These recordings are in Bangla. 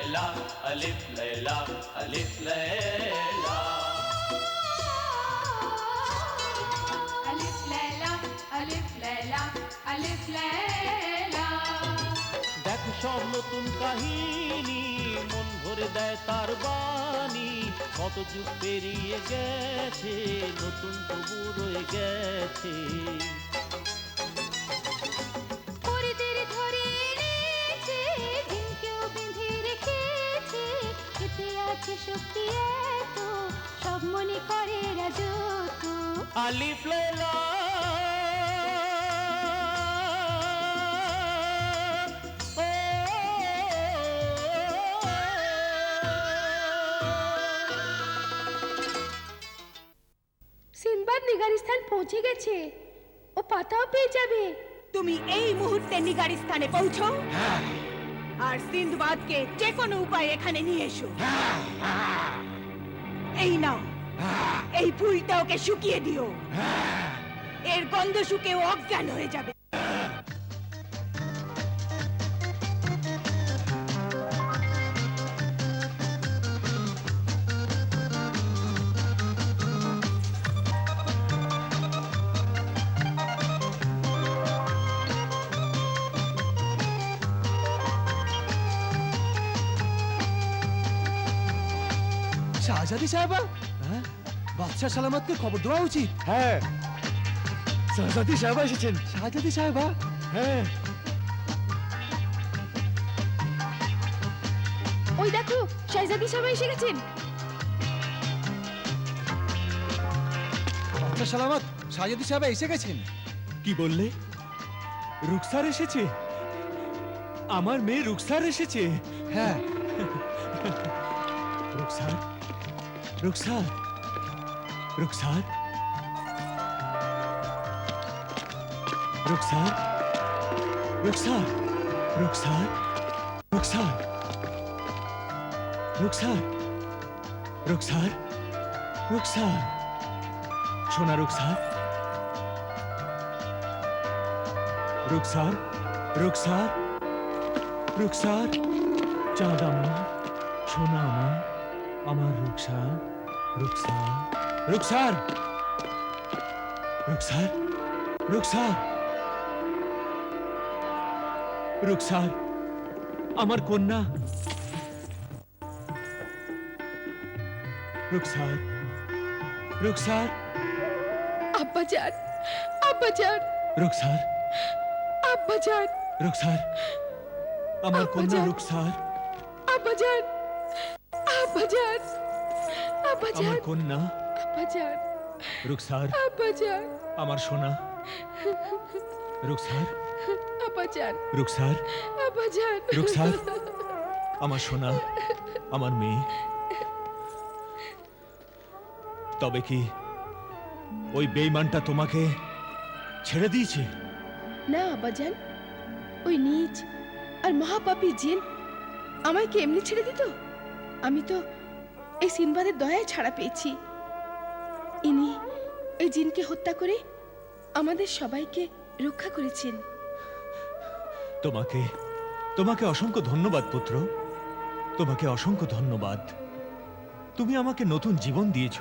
लैला अलिफ लैला अलिफ लैला अलिफ लैला अलिफ लैला अलिफ लैला। দেখো সব নতুন কাহিনী মন ভরে দেয় তার বাণী কত যুগ পেরিয়ে গেছে নতুন তবু রয়ে গেছে পরিদের ধরে এনেছে দিনকেও বেঁধে রেখেছে এতে আছে শক্তি এত সব মনে করে রাজত্ব। আলিফ লাইলা সিনবাদ নিগারিস্তান পৌঁছে গেছে ও পাতাও পেয়ে যাবে। তুমি এই মুহূর্তে নিগারিস্তানে পৌঁছো আর সিন্ধবাদকে যে কোনো উপায়ে এখানে নিয়ে এসো। এই নাও এই ফুলটা ওকে শুকিয়ে দিও, এর গন্ধ শুকে ও অজ্ঞান হয়ে যাবে। শাহজাদি সাহেবা, বাদশাহ সালামতকে খবর দেওয়া উচিত। হ্যাঁ, শাহজাদি সাহেবা এসেছেন। শাহজাদি সাহেবা, হ্যাঁ। ওই দেখো শাহজাদি সবাই এসে গেছেন। বাদশাহ সালামত, শাহজাদি সাহেবা এসে গেছেন। কি বললে? রুকসার এসেছে? আমার মেয়ে রুকসার এসেছে? হ্যাঁ। রুকসার, রুকসার, রুকসার, রুকসার, রুকসার, রুকসার, রুকসার, রুকসার, রুকসার, রুকসার, সোনা রুকসার, রুকসার, রুকসার, রুকসার, চাঁদ আমার, সোনা আমার, আমার রুকসার, রুকসার, রুকসার, রুকসার, রুকসার, রুকসার, আমার কন্যা, রুকসার, রুকসার, আব্বাজান, আব্বাজান, রুকসার, আব্বাজান, রুকসার, আমার কন্যা রুকসার, আব্বাজান, আব্বাজান, আব্বাজান, আমার কন্যা আব্বাজান, রুকসার, আব্বাজান, আমার সোনা, রুকসার, আব্বাজান, রুকসার, আব্বাজান, রুকসার, আমার সোনা, আমার মেয়ে। তবে কি ওই বেঈমানটা তোমাকে ছেড়ে দিয়েছে? না আব্বাজান, ওই নীচ আর মহাপাপী জিন আমায় কি এমনি ছেড়ে দিত? আমি তো এই সিনবাদের দয়ায় ছাড়া পেয়েছি। ইনি এই জিনকে হত্যা করে আমাদের সবাইকে রক্ষা করেছেন। তোমাকে তোমাকে অসংখ্য ধন্যবাদ পুত্র, তোমাকে অসংখ্য ধন্যবাদ। তুমি আমাকে নতুন জীবন দিয়েছ,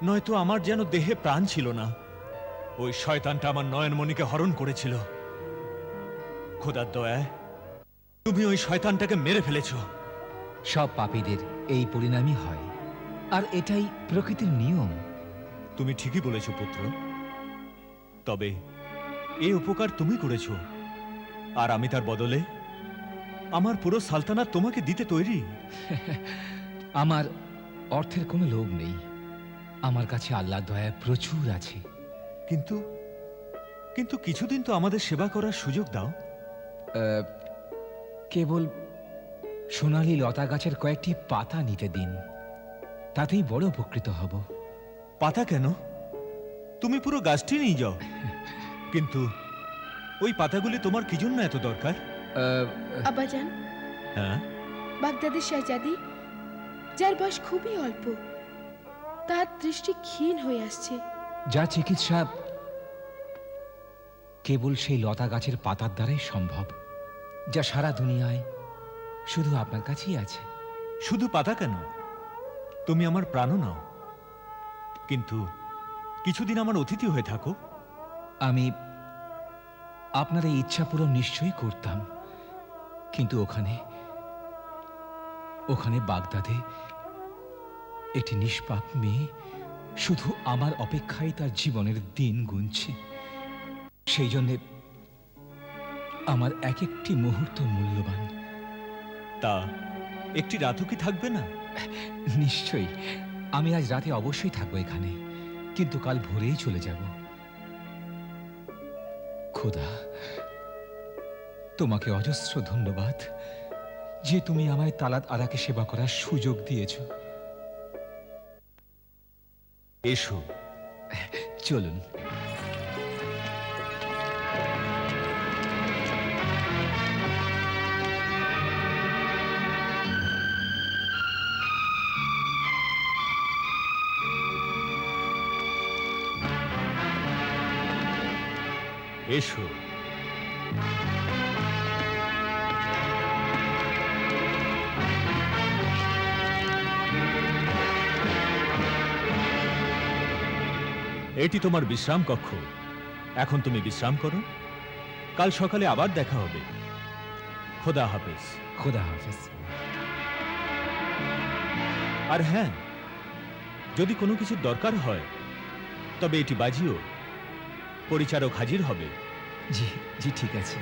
নয়তো আমার যেন দেহে প্রাণ ছিল না। ওই শয়তানটা আমার নয়নমণিকে হরণ করেছিল। খোদার দয়ায় তুমি ওই শয়তানটাকে মেরে ফেলেছ। সব পাপীদের এই পরিণামই হয়, আর এটাই প্রকৃতির নিয়ম। তুমি ঠিকই বলেছ পুত্র, তবে এই উপকার তুমি করেছ, আর আমি তার বদলে আমার পুরো সালতানাত তোমাকে দিতে তৈরি। আমার অর্থের কোনো লোভ নেই, আমার কাছে আল্লাহর দয়া প্রচুর আছে। কিন্তু কিন্তু কিছুদিন তো আমাদের সেবা করার সুযোগ দাও। কেবল সোনালী লতা গাছের কয়েকটি পাতা নিতে দিন, তাতেই বড় উপকৃত হব। পাতা কেন? তুমি পুরো গাছটি নিয়ে যাও। কিন্তু ওই পাতাগুলি তোমার কি জন্য এত দরকার? আব্বাজান, হ্যাঁ, বাগদাদের শাহজাদি, যার বয়স খুবই অল্প, তার দৃষ্টি ক্ষীণ হয়ে আসছে। যা চিকিৎসা কেবল সেই লতা গাছের পাতার দ্বারাই সম্ভব, যা সারা দুনিয়ায় শুধু আপনার কাছেই আছে। শুধু পাতা কেন, তুমি আমার প্রাণও নাও। কিন্তু কিছুদিন আমার অতিথি হয়ে থাকো। আমি আপনার এই ইচ্ছা পূরণ নিশ্চয়ই করতাম, কিন্তু ওখানে বাগদাদে একটি নিষ্পাপ মেয়ে শুধু আমার অপেক্ষায় তার জীবনের দিন গুনছে। সেই জন্যে আমার এক একটি মুহূর্ত মূল্যবান। তা একটি রাতও কি থাকবে না? নিশ্চয়ই, আমি আজ রাতে অবশ্যই থাকবো এখানে, কিন্তু কাল ভোরেই চলে যাব। খোদা, তোমাকে অজস্র ধন্যবাদ যে তুমি আমায় তালাত আরাকে সেবা করার সুযোগ দিয়েছ। এসো। চলুন। এসো। এটি তোমার বিশ্রাম কক্ষ। এখন তুমি বিশ্রাম করো, কাল সকালে আবার দেখা হবে। খোদা হাফেজ। খোদা হাফেজ। আর হ্যাঁ, যদি কোনো কিছুর দরকার হয় তবে এটি বাজিও, পরিচারক হাজির হবে। জি জি, ঠিক আছে।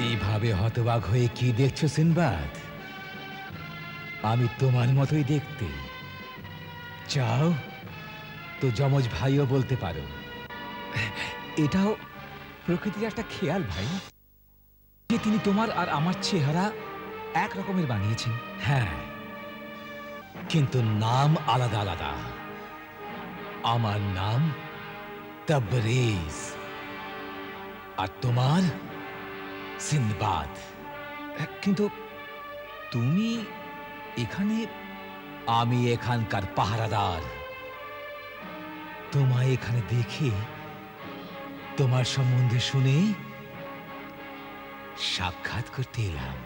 এইভাবে হতবাক হয়ে কি দেখছো সিনবাদ? আমি তোমার মতোই দেখতে। চাও তো যমজ ভাইও বলতে পারো। এটাও প্রকৃতির একটা খেয়াল ভাই, যে তিনি তোমার আর আমার চেহারা এক রকমের বানিয়েছেন। হ্যাঁ, কিন্তু নাম আলাদা আলাদা। আমার নাম তাবরেজ, আর তোমার সিনবাদ। কিন্তু তুমি এখানে? আমি এখানকার পাহারাদার। তোমায় এখানে দেখে, তোমার সম্বন্ধে শুনে সাক্ষাৎ করতে এলাম।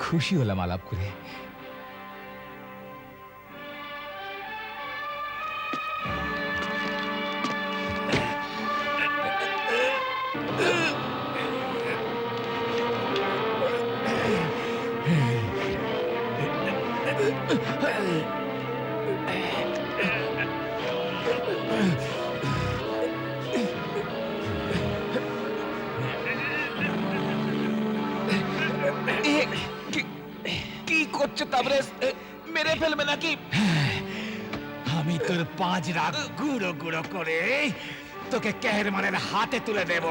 খুশি হলাম আলাপ করে। কি করছো তাবরেজ? মেরে ফেলবে নাকি? আমি তোর পাঁজরা গুঁড়ো গুঁড়ো করে তোকে কেহরমানের হাতে তুলে দেব।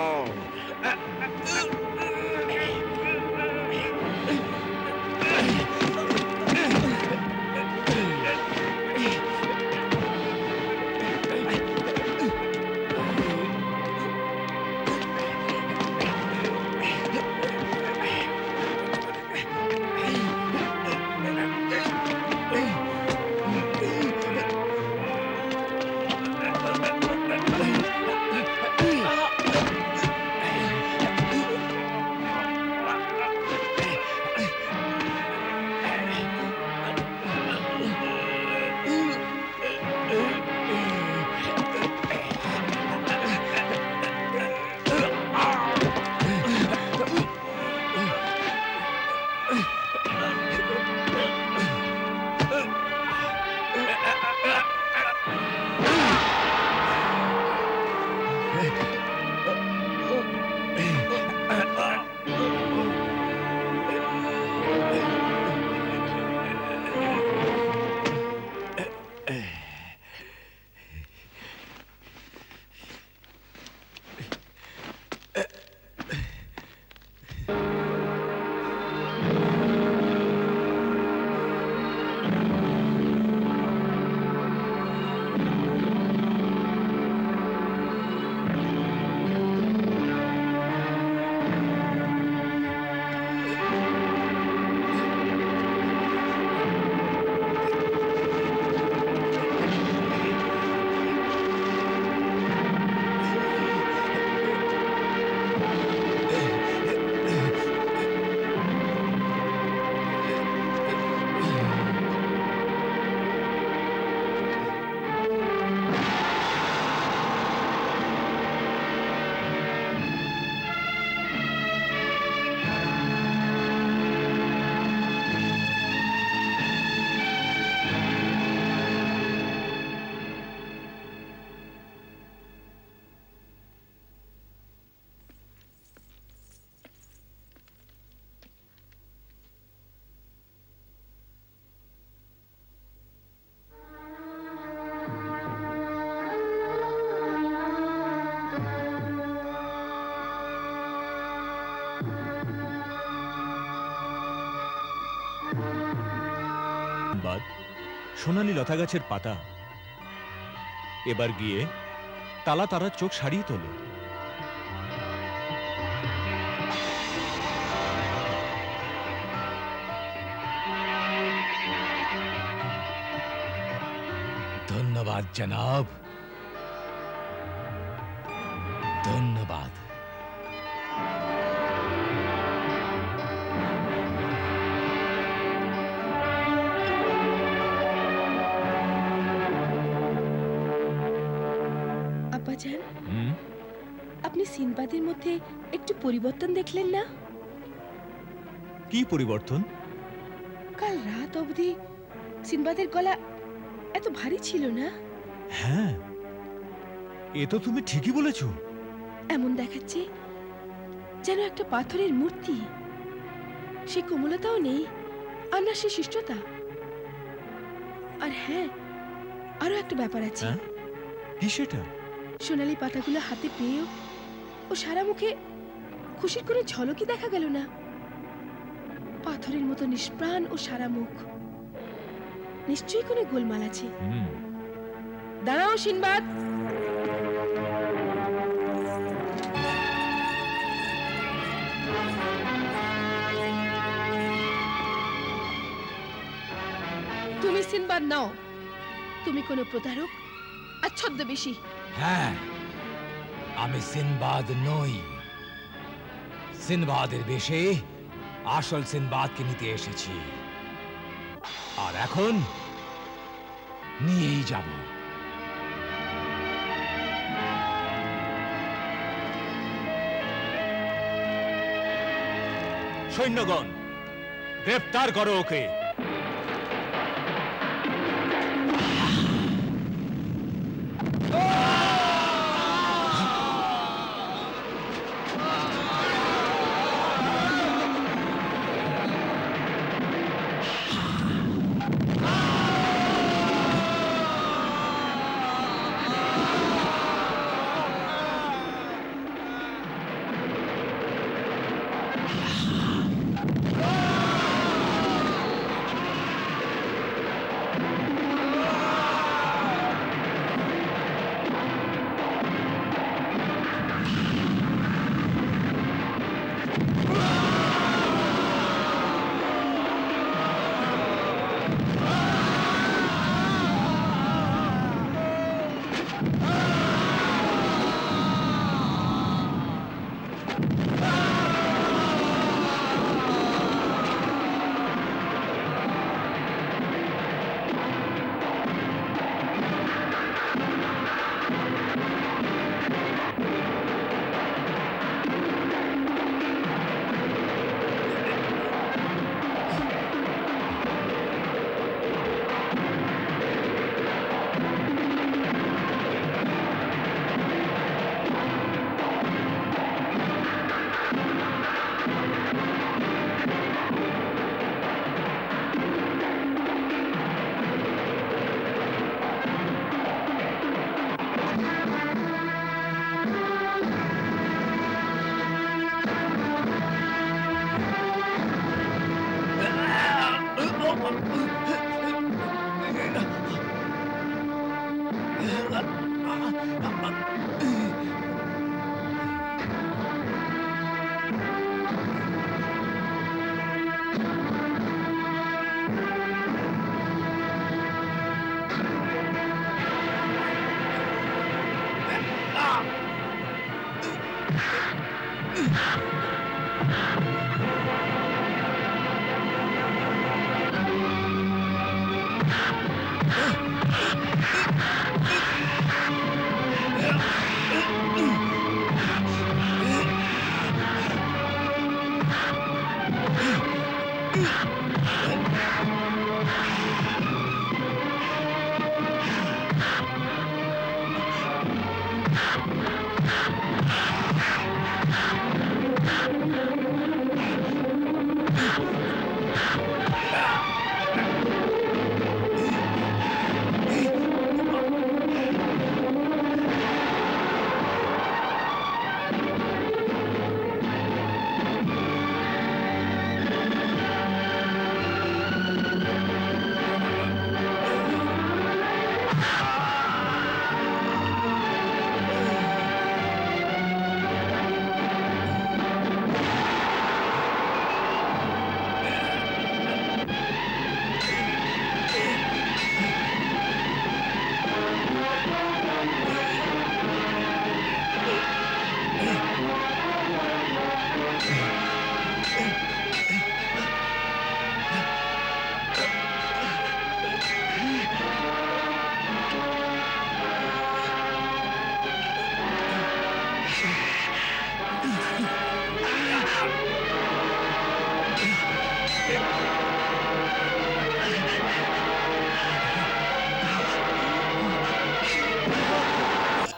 বাদ সোনালী লতা গাছের পাতা, এবার গিয়ে তালা তারার চোখ সারিয়ে তোলো। ধন্যবাদ জনাব, ধন্যবাদ। আব্বাজান, হুম? আপনি সিনবাদের মধ্যে একটু পরিবর্তন দেখলেন না? কি পরিবর্তন? কাল রাত অবধি সিনবাদের গলা এত ভারী ছিল না। হ্যাঁ, এ তো তুমি ঠিকই বলেছ। এমন দেখাচ্ছে যেন একটা পাথরের মূর্তি। সে কোমলতাও নেই, আর না সে শিষ্টতা। আর হ্যাঁ, আরো একটা ব্যাপার আছে। হ্যাঁ? কি সেটা? সোনালী পাতাগুলো হাতে পেয়েও ও সারা মুখে খুশির কোনো ঝলকই দেখা গেল না। পাথরের মতো নিষ্প্রাণ ও সারা মুখ। নিশ্চয়ই কোনো গোলমাল আছে। হুম। দাঁড়াও সিনবাদ। তুমি সিনবাদ নাও। তুমি কোনো প্রতারক আর ছদ্মবেশী। হ্যাঁ, আমি সিনবাদ নই। সিনবাদের বেশে আসল সিনবাদকে নিতে এসেছি, আর এখন নিয়েই যাব। সৈন্যগণ, গ্রেফতার করো ওকে।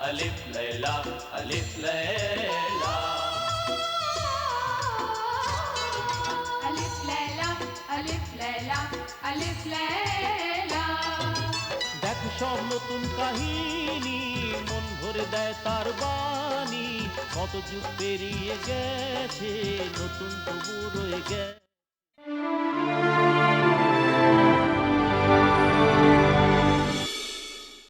अलिफ लैला अलिफ लैला अलिफ लैला अलिफ लैला अलिफ लैला দেখো সব নতুন কাহিনী মন ভরে দেয় তার বাণী কত যুগ পেরিয়ে গেছে নতুন তবু রয়ে গেছে